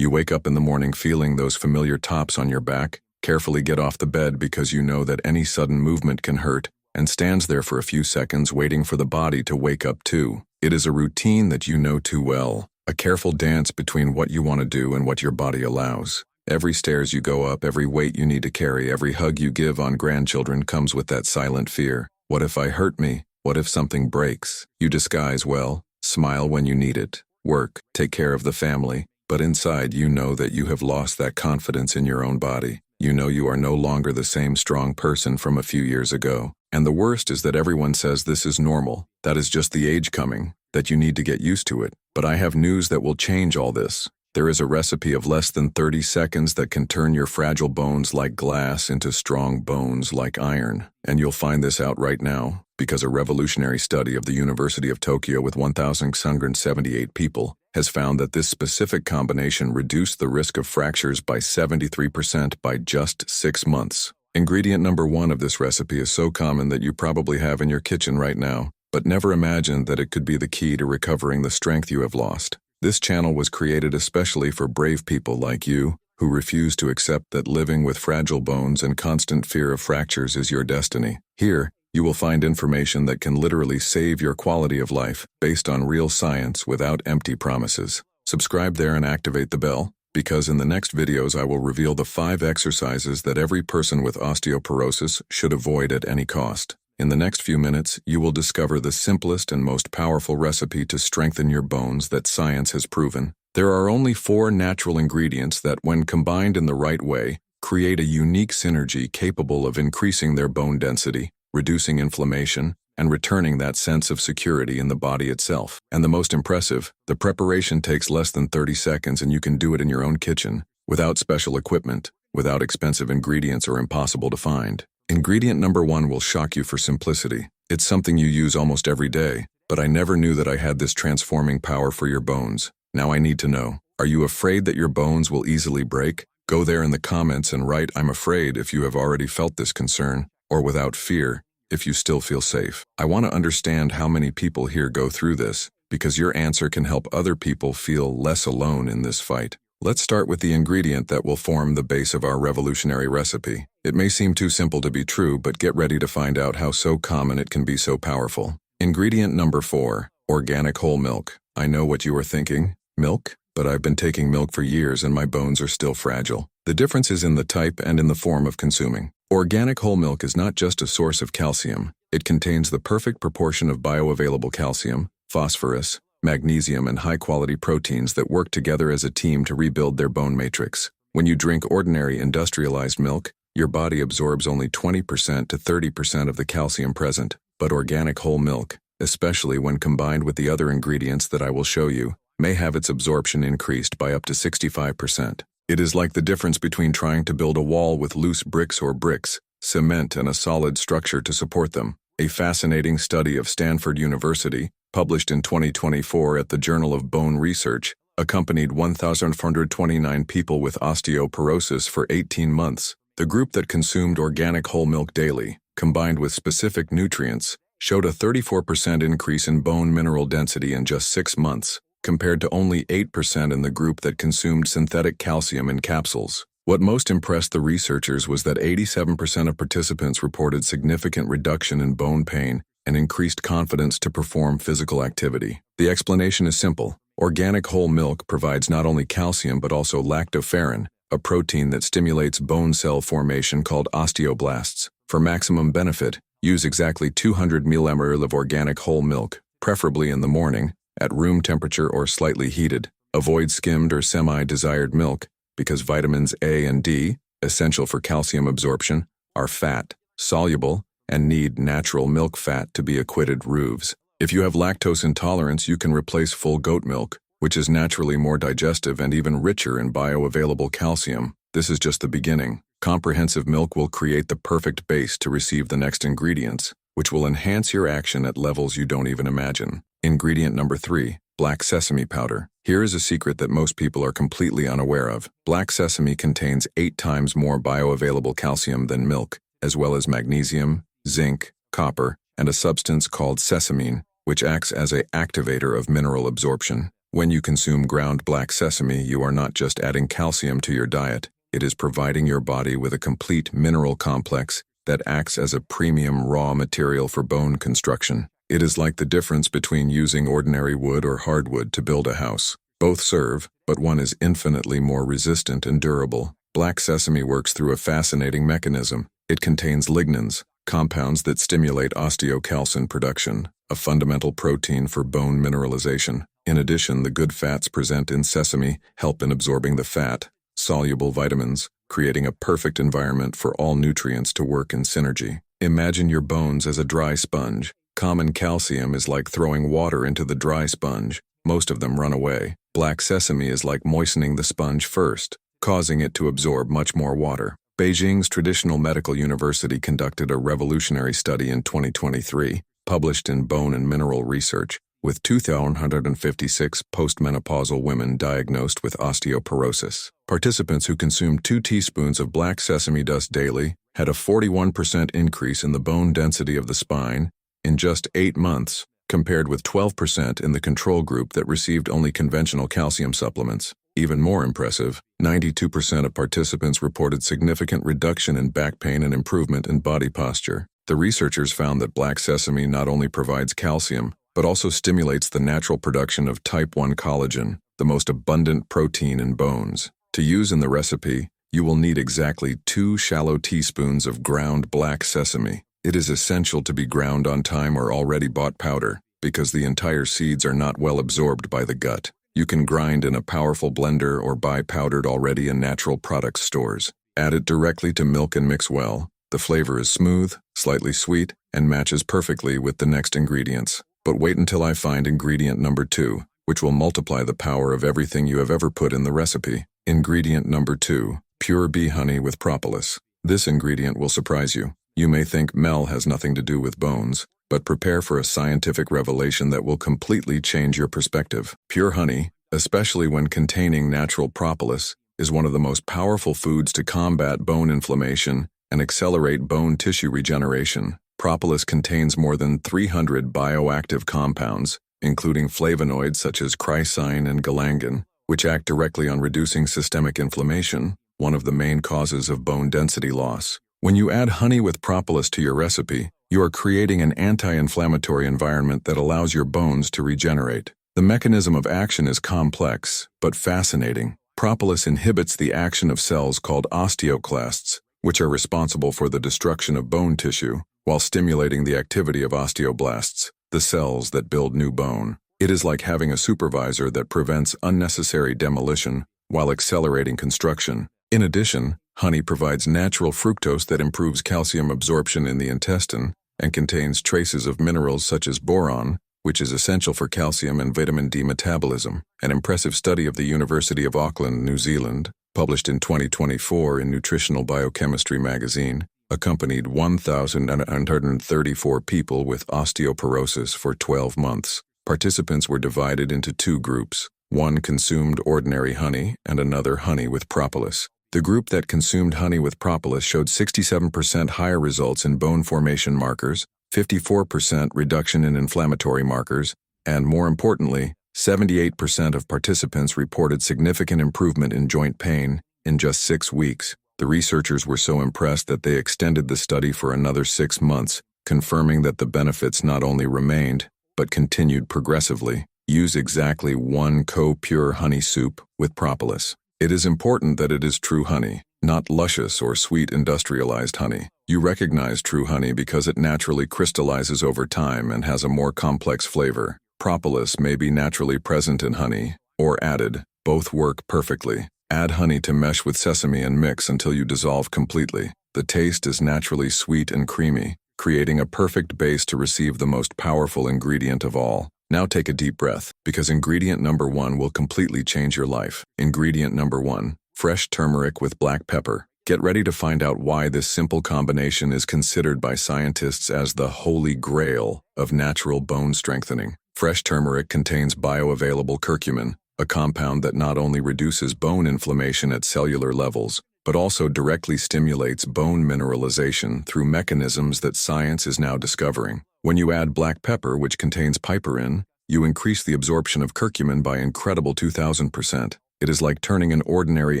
You wake up in the morning feeling those familiar taps on your back, carefully get off the bed because you know that any sudden movement can hurt, and stands there for a few seconds waiting for the body to wake up too. It is a routine that you know too well, a careful dance between what you want to do and what your body allows. Every stairs you go up, every weight you need to carry, every hug you give on grandchildren comes with that silent fear. What if I hurt me? What if something breaks? You disguise well, smile when you need it, work, take care of the family, but inside you know that you have lost that confidence in your own body. You know you are no longer the same strong person from a few years ago. And the worst is that everyone says this is normal, that is just the age coming, that you need to get used to it. But I have news that will change all this. There is a recipe of less than 30 seconds that can turn your fragile bones like glass into strong bones like iron. And you'll find this out right now, because a revolutionary study of the University of Tokyo with 1,678 people has found that this specific combination reduced the risk of fractures by 73% by just 6 months. Ingredient number 1 of this recipe is so common that you probably have in your kitchen right now, but never imagined that it could be the key to recovering the strength you have lost. This channel was created especially for brave people like you, who refuse to accept that living with fragile bones and constant fear of fractures is your destiny. Here, you will find information that can literally save your quality of life, based on real science without empty promises. Subscribe there and activate the bell, because in the next videos I will reveal the 5 exercises that every person with osteoporosis should avoid at any cost. In the next few minutes, you will discover the simplest and most powerful recipe to strengthen your bones that science has proven. There are only 4 natural ingredients that, when combined in the right way, create a unique synergy capable of increasing their bone density, reducing inflammation, and returning that sense of security in the body itself. And the most impressive, the preparation takes less than 30 seconds and you can do it in your own kitchen, without special equipment, without expensive ingredients or impossible to find. Ingredient number 1 will shock you for simplicity. It's something you use almost every day, but I never knew that I had this transforming power for your bones. Now I need to know, are you afraid that your bones will easily break? Go there in the comments and write "I'm afraid" if you have already felt this concern, or "without fear" if you still feel safe. I want to understand how many people here go through this, because your answer can help other people feel less alone in this fight. Let's start with the ingredient that will form the base of our revolutionary recipe. It may seem too simple to be true, but get ready to find out how so common it can be so powerful. Ingredient number 4, organic whole milk. I know what you are thinking. Milk? But I've been taking milk for years and my bones are still fragile. The difference is in the type and in the form of consuming. Organic whole milk is not just a source of calcium. It contains the perfect proportion of bioavailable calcium, phosphorus, magnesium, and high-quality proteins that work together as a team to rebuild their bone matrix. When you drink ordinary industrialized milk, your body absorbs only 20% to 30% of the calcium present. But organic whole milk, especially when combined with the other ingredients that I will show you, may have its absorption increased by up to 65%. It is like the difference between trying to build a wall with loose bricks or bricks, cement, and a solid structure to support them. A fascinating study of Stanford University, published in 2024 at the Journal of Bone Research, accompanied 1,429 people with osteoporosis for 18 months. The group that consumed organic whole milk daily, combined with specific nutrients, showed a 34% increase in bone mineral density in just 6 months, compared to only 8% in the group that consumed synthetic calcium in capsules. What most impressed the researchers was that 87% of participants reported significant reduction in bone pain and increased confidence to perform physical activity. The explanation is simple. Organic whole milk provides not only calcium but also lactoferrin, a protein that stimulates bone cell formation called osteoblasts. For maximum benefit, use exactly 200 ml of organic whole milk, preferably in the morning, at room temperature or slightly heated. Avoid skimmed or semi-desired milk, because vitamins A and D, essential for calcium absorption, are fat, soluble, and need natural milk fat to be acquitted roofs. If you have lactose intolerance, you can replace full goat milk, which is naturally more digestive and even richer in bioavailable calcium. This is just the beginning. Comprehensive milk will create the perfect base to receive the next ingredients, which will enhance your action at levels you don't even imagine. Ingredient number 3, black sesame powder. Here is a secret that most people are completely unaware of. Black sesame contains 8 times more bioavailable calcium than milk, as well as magnesium, zinc, copper, and a substance called sesamine, which acts as an activator of mineral absorption. When you consume ground black sesame, you are not just adding calcium to your diet, it is providing your body with a complete mineral complex that acts as a premium raw material for bone construction. It is like the difference between using ordinary wood or hardwood to build a house. Both serve, but one is infinitely more resistant and durable. Black sesame works through a fascinating mechanism. It contains lignans, compounds that stimulate osteocalcin production, a fundamental protein for bone mineralization. In addition, the good fats present in sesame help in absorbing the fat, soluble vitamins, creating a perfect environment for all nutrients to work in synergy. Imagine your bones as a dry sponge. Common calcium is like throwing water into the dry sponge. Most of them run away. Black sesame is like moistening the sponge first, causing it to absorb much more water. Beijing's Traditional Medical University conducted a revolutionary study in 2023, published in Bone and Mineral Research, with 2,156 postmenopausal women diagnosed with osteoporosis. Participants who consumed 2 teaspoons of black sesame dust daily had a 41% increase in the bone density of the spine in just 8 months, compared with 12% in the control group that received only conventional calcium supplements. Even more impressive, 92% of participants reported significant reduction in back pain and improvement in body posture. The researchers found that black sesame not only provides calcium, but also stimulates the natural production of type 1 collagen, the most abundant protein in bones. To use in the recipe, you will need exactly 2 shallow teaspoons of ground black sesame. It is essential to be ground on time or already bought powder, because the entire seeds are not well absorbed by the gut. You can grind in a powerful blender or buy powdered already in natural products stores. Add it directly to milk and mix well. The flavor is smooth, slightly sweet, and matches perfectly with the next ingredients. But wait until I find ingredient number 2, which will multiply the power of everything you have ever put in the recipe. Ingredient number 2, pure bee honey with propolis. This ingredient will surprise you. You may think Mel has nothing to do with bones, but prepare for a scientific revelation that will completely change your perspective. Pure honey, especially when containing natural propolis, is one of the most powerful foods to combat bone inflammation and accelerate bone tissue regeneration. Propolis contains more than 300 bioactive compounds, including flavonoids such as chrycine and galangan, which act directly on reducing systemic inflammation, one of the main causes of bone density loss. When you add honey with propolis to your recipe, you are creating an anti-inflammatory environment that allows your bones to regenerate. The mechanism of action is complex, but fascinating. Propolis inhibits the action of cells called osteoclasts, which are responsible for the destruction of bone tissue, while stimulating the activity of osteoblasts, the cells that build new bone. It is like having a supervisor that prevents unnecessary demolition while accelerating construction. In addition, honey provides natural fructose that improves calcium absorption in the intestine and contains traces of minerals such as boron, which is essential for calcium and vitamin D metabolism. An impressive study of the University of Auckland, New Zealand, published in 2024 in Nutritional Biochemistry magazine, accompanied 1,934 people with osteoporosis for 12 months. Participants were divided into 2 groups. One consumed ordinary honey and another honey with propolis. The group that consumed honey with propolis showed 67% higher results in bone formation markers, 54% reduction in inflammatory markers, and more importantly, 78% of participants reported significant improvement in joint pain in just 6 weeks. The researchers were so impressed that they extended the study for another 6 months, confirming that the benefits not only remained, but continued progressively. Use exactly 1 co-pure honey soup with propolis. It is important that it is true honey, not luscious or sweet industrialized honey. You recognize true honey because it naturally crystallizes over time and has a more complex flavor. Propolis may be naturally present in honey, or added. Both work perfectly. Add honey to mesh with sesame and mix until you dissolve completely. The taste is naturally sweet and creamy, creating a perfect base to receive the most powerful ingredient of all. Now take a deep breath, because ingredient number 1 will completely change your life. Ingredient number 1, fresh turmeric with black pepper. Get ready to find out why this simple combination is considered by scientists as the holy grail of natural bone strengthening. Fresh turmeric contains bioavailable curcumin, a compound that not only reduces bone inflammation at cellular levels, but also directly stimulates bone mineralization through mechanisms that science is now discovering. When you add black pepper, which contains piperin, you increase the absorption of curcumin by incredible 2000%. It is like turning an ordinary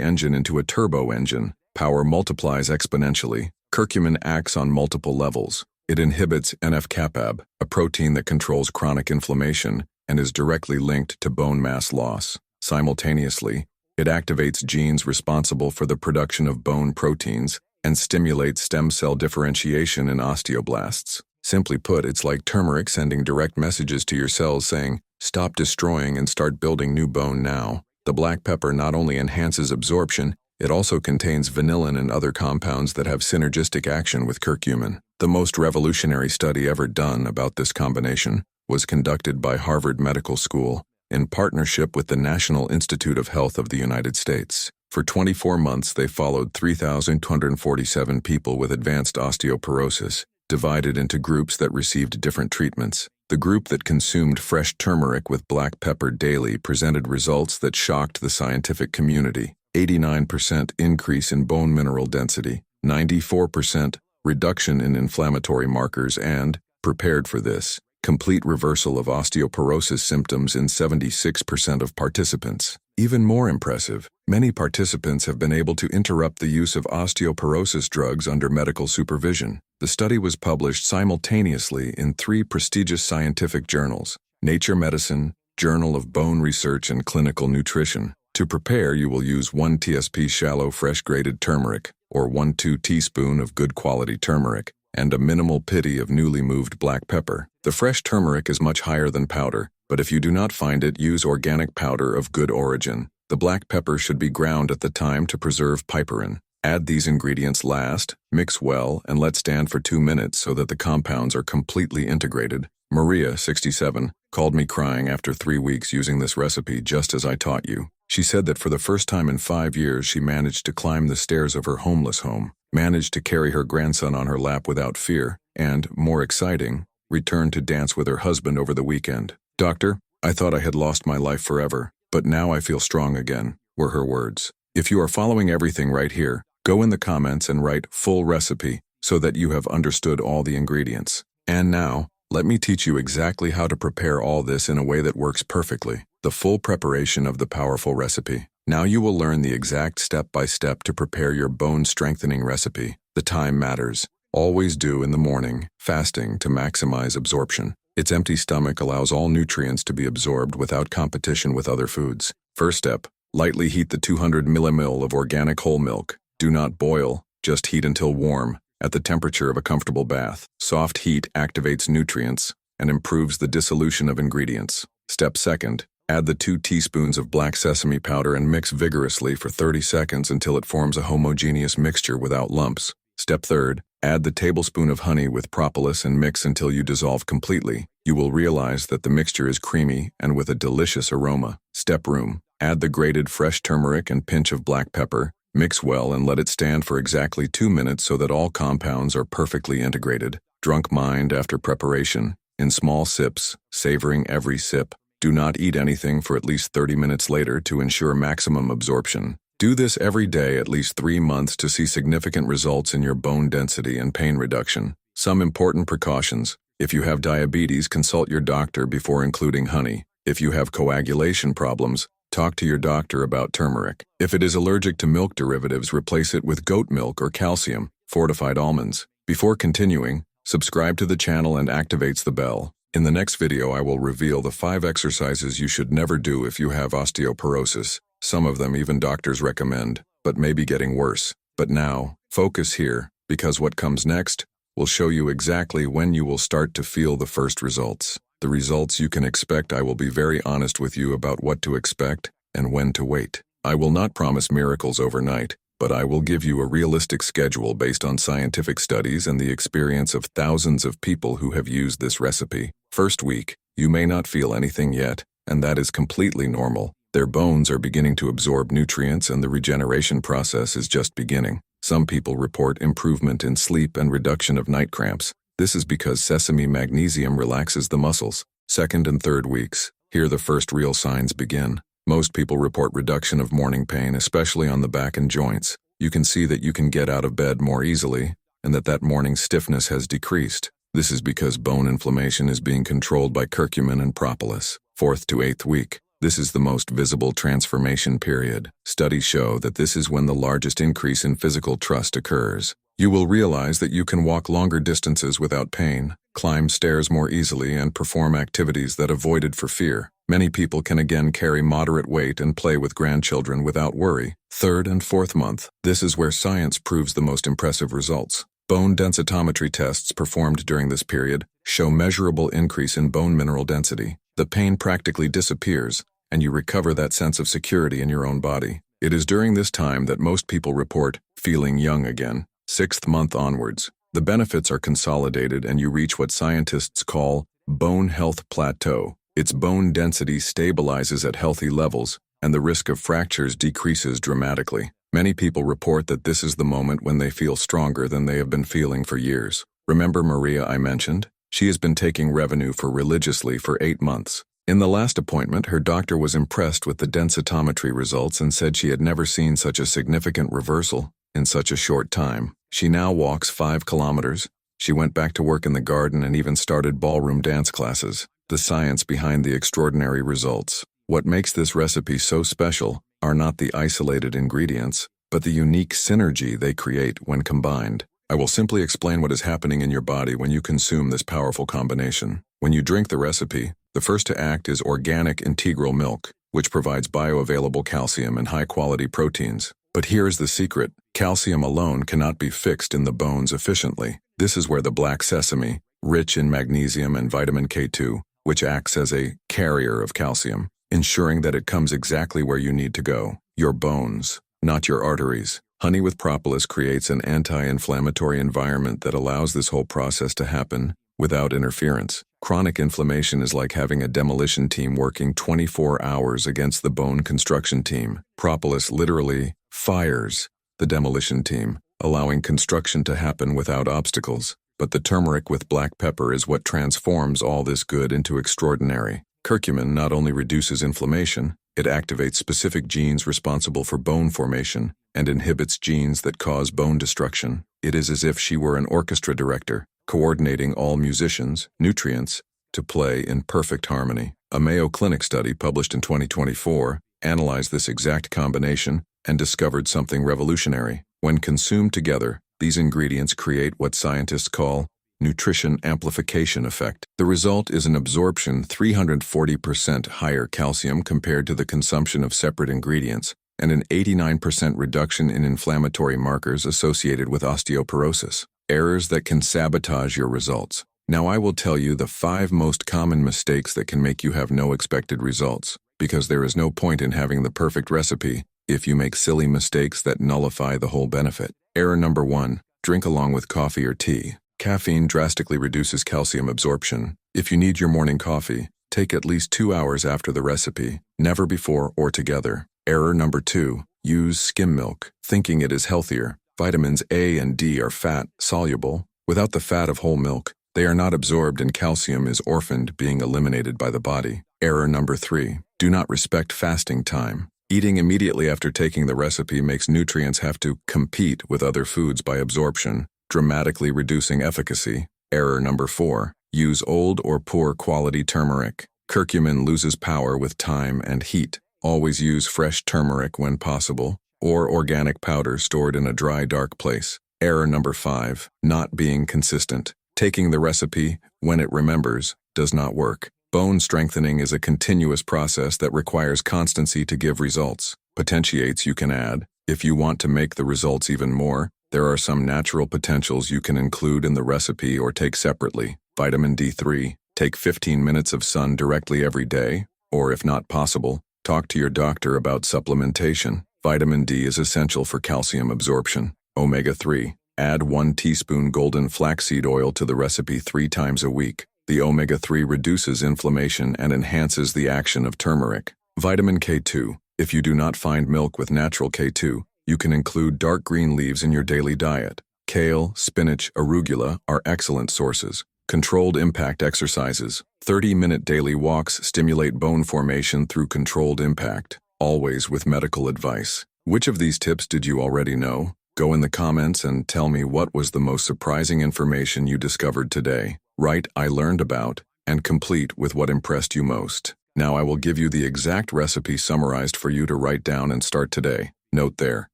engine into a turbo engine. Power multiplies exponentially. Curcumin acts on multiple levels. It inhibits NF-kappa, a protein that controls chronic inflammation and is directly linked to bone mass loss. Simultaneously, it activates genes responsible for the production of bone proteins and stimulates stem cell differentiation in osteoblasts. Simply put, it's like turmeric sending direct messages to your cells saying, "Stop destroying and start building new bone now." The black pepper not only enhances absorption, it also contains vanillin and other compounds that have synergistic action with curcumin. The most revolutionary study ever done about this combination was conducted by Harvard Medical School in partnership with the National Institute of Health of the United States. For 24 months, they followed 3,247 people with advanced osteoporosis, divided into groups that received different treatments. The group that consumed fresh turmeric with black pepper daily presented results that shocked the scientific community. 89% increase in bone mineral density, 94% reduction in inflammatory markers, and, prepared for this, complete reversal of osteoporosis symptoms in 76% of participants. Even more impressive, many participants have been able to interrupt the use of osteoporosis drugs under medical supervision. The study was published simultaneously in 3 prestigious scientific journals: Nature Medicine, Journal of Bone Research and Clinical Nutrition. To prepare, you will use 1 TSP shallow fresh grated turmeric, or 1-2 teaspoon of good quality turmeric, and a minimal pity of newly moved black pepper. The fresh turmeric is much higher than powder, but if you do not find it, use organic powder of good origin. The black pepper should be ground at the time to preserve piperin. Add these ingredients last, mix well, and let stand for 2 minutes so that the compounds are completely integrated. Maria, 67, called me crying after 3 weeks using this recipe just as I taught you. She said that for the first time in 5 years she managed to climb the stairs of her homeless home, managed to carry her grandson on her lap without fear, and, more exciting, returned to dance with her husband over the weekend. "Doctor, I thought I had lost my life forever, but now I feel strong again," were her words. If you are following everything right here, go in the comments and write "full recipe" so that you have understood all the ingredients. And now, let me teach you exactly how to prepare all this in a way that works perfectly. The full preparation of the powerful recipe. Now you will learn the exact step-by-step to prepare your bone-strengthening recipe. The time matters. Always do in the morning, fasting to maximize absorption. Its empty stomach allows all nutrients to be absorbed without competition with other foods. First step, lightly heat the 200 milliliters of organic whole milk. Do not boil, just heat until warm, at the temperature of a comfortable bath. Soft heat activates nutrients and improves the dissolution of ingredients. Step second, add the 2 teaspoons of black sesame powder and mix vigorously for 30 seconds until it forms a homogeneous mixture without lumps. Step third, add the tablespoon of honey with propolis and mix until you dissolve completely. You will realize that the mixture is creamy and with a delicious aroma. Step room, add the grated fresh turmeric and pinch of black pepper. Mix well and let it stand for exactly 2 minutes so that all compounds are perfectly integrated. Drunk mind after preparation, in small sips, savoring every sip. Do not eat anything for at least 30 minutes later to ensure maximum absorption. Do this every day at least 3 months to see significant results in your bone density and pain reduction. Some important precautions. If you have diabetes, consult your doctor before including honey. If you have coagulation problems, talk to your doctor about turmeric. If it is allergic to milk derivatives, replace it with goat milk or calcium, fortified almonds. Before continuing, subscribe to the channel and activates the bell. In the next video, I will reveal the 5 exercises you should never do if you have osteoporosis. Some of them even doctors recommend, but may be getting worse. But now, focus here, because what comes next will show you exactly when you will start to feel the first results. The results you can expect. I will be very honest with you about what to expect and when to wait. I will not promise miracles overnight, but I will give you a realistic schedule based on scientific studies and the experience of thousands of people who have used this recipe. First week, you may not feel anything yet, and that is completely normal. Their bones are beginning to absorb nutrients and the regeneration process is just beginning. Some people report improvement in sleep and reduction of night cramps. This is because sesame magnesium relaxes the muscles. Second and third weeks, here the first real signs begin. Most people report reduction of morning pain, especially on the back and joints. You can see that you can get out of bed more easily, and that morning stiffness has decreased. This is because bone inflammation is being controlled by curcumin and propolis. 4th to 8th week. This is the most visible transformation period. Studies show that this is when the largest increase in physical trust occurs. You will realize that you can walk longer distances without pain, climb stairs more easily, and perform activities that avoided for fear. Many people can again carry moderate weight and play with grandchildren without worry. 3rd and 4th month. This is where science proves the most impressive results. Bone densitometry tests performed during this period show measurable increase in bone mineral density. The pain practically disappears, and you recover that sense of security in your own body. It is during this time that most people report feeling young again. 6th month onwards. The benefits are consolidated and you reach what scientists call bone health plateau. Its bone density stabilizes at healthy levels, and the risk of fractures decreases dramatically. Many people report that this is the moment when they feel stronger than they have been feeling for years. Remember Maria I mentioned? She has been taking revenue religiously for 8 months. In the last appointment, her doctor was impressed with the densitometry results and said she had never seen such a significant reversal in such a short time. She now walks 5 kilometers. She went back to work in the garden and even started ballroom dance classes. The science behind the extraordinary results. What makes this recipe so special are not the isolated ingredients, but the unique synergy they create when combined. I will simply explain what is happening in your body when you consume this powerful combination. When you drink the recipe, the first to act is organic integral milk, which provides bioavailable calcium and high-quality proteins. But here is the secret. Calcium alone cannot be fixed in the bones efficiently. This is where the black sesame, rich in magnesium and vitamin K2, which acts as a carrier of calcium, ensuring that it comes exactly where you need to go, your bones, not your arteries. Honey with propolis creates an anti-inflammatory environment that allows this whole process to happen without interference. Chronic inflammation is like having a demolition team working 24 hours against the bone construction team. Propolis literally fires the demolition team, allowing construction to happen without obstacles. But the turmeric with black pepper is what transforms all this good into extraordinary. Curcumin not only reduces inflammation, it activates specific genes responsible for bone formation and inhibits genes that cause bone destruction. It is as if she were an orchestra director, coordinating all musicians, nutrients, to play in perfect harmony. A Mayo Clinic study published in 2024 analyzed this exact combination and discovered something revolutionary. When consumed together, these ingredients create what scientists call nutrition amplification effect. The result is an absorption 340% higher calcium compared to the consumption of separate ingredients, and an 89% reduction in inflammatory markers associated with osteoporosis, errors that can sabotage your results. Now I will tell you the 5 most common mistakes that can make you have no expected results, because there is no point in having the perfect recipe if you make silly mistakes that nullify the whole benefit. Error number 1, drink along with coffee or tea. Caffeine drastically reduces calcium absorption. If you need your morning coffee, take at least 2 hours after the recipe, never before or together. Error number 2, use skim milk, thinking it is healthier. Vitamins A and D are fat-soluble. Without the fat of whole milk, they are not absorbed and calcium is orphaned, being eliminated by the body. Error number 3, do not respect fasting time. Eating immediately after taking the recipe makes nutrients have to compete with other foods by absorption, dramatically reducing efficacy. Error number 4, use old or poor quality turmeric. Curcumin loses power with time and heat. Always use fresh turmeric when possible, or organic powder stored in a dry, dark place. Error number 5, not being consistent. Taking the recipe when it remembers does not work. Bone strengthening is a continuous process that requires constancy to give results. Potentiates you can add. If you want to make the results even more, there are some natural potentials you can include in the recipe or take separately. Vitamin D3, take 15 minutes of sun directly every day, or if not possible, talk to your doctor about supplementation. Vitamin D is essential for calcium absorption. Omega-3, add 1 teaspoon golden flaxseed oil to the recipe 3 times a week. The omega-3 reduces inflammation and enhances the action of turmeric. Vitamin K2, if you do not find milk with natural K2, you can include dark green leaves in your daily diet. Kale, spinach, arugula are excellent sources. Controlled impact exercises. 30-minute daily walks stimulate bone formation through controlled impact, always with medical advice. Which of these tips did you already know? Go in the comments and tell me what was the most surprising information you discovered today. Write "I learned about" and complete with what impressed you most. Now I will give you the exact recipe summarized for you to write down and start today. Note there,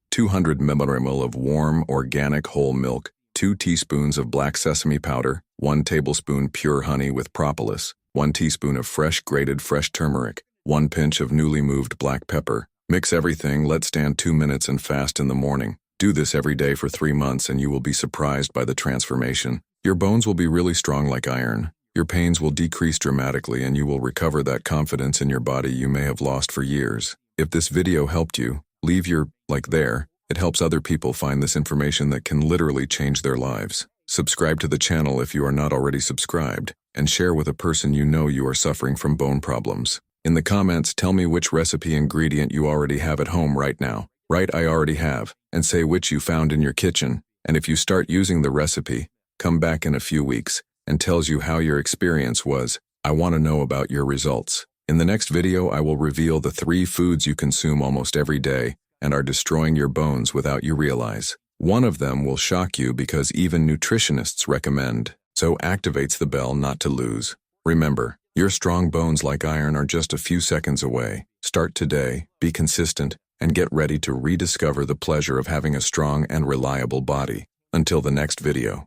200 ml of warm, organic whole milk, 2 teaspoons of black sesame powder, 1 tablespoon pure honey with propolis, 1 teaspoon of fresh turmeric, 1 pinch of newly moved black pepper. Mix everything, let stand 2 minutes and fast in the morning. Do this every day for 3 months and you will be surprised by the transformation. Your bones will be really strong like iron. Your pains will decrease dramatically and you will recover that confidence in your body you may have lost for years. If this video helped you, leave your like there. It helps other people find this information that can literally change their lives. Subscribe to the channel if you are not already subscribed, and share with a person you know you are suffering from bone problems. In the comments, tell me which recipe ingredient you already have at home right now. Write "I already have," and say which you found in your kitchen. And if you start using the recipe, come back in a few weeks and tells you how your experience was. I want to know about your results. In the next video, I will reveal the 3 foods you consume almost every day and are destroying your bones without you realize. One of them will shock you because even nutritionists recommend, so activates the bell not to lose. Remember, your strong bones like iron are just a few seconds away. Start today, be consistent, and get ready to rediscover the pleasure of having a strong and reliable body. Until the next video.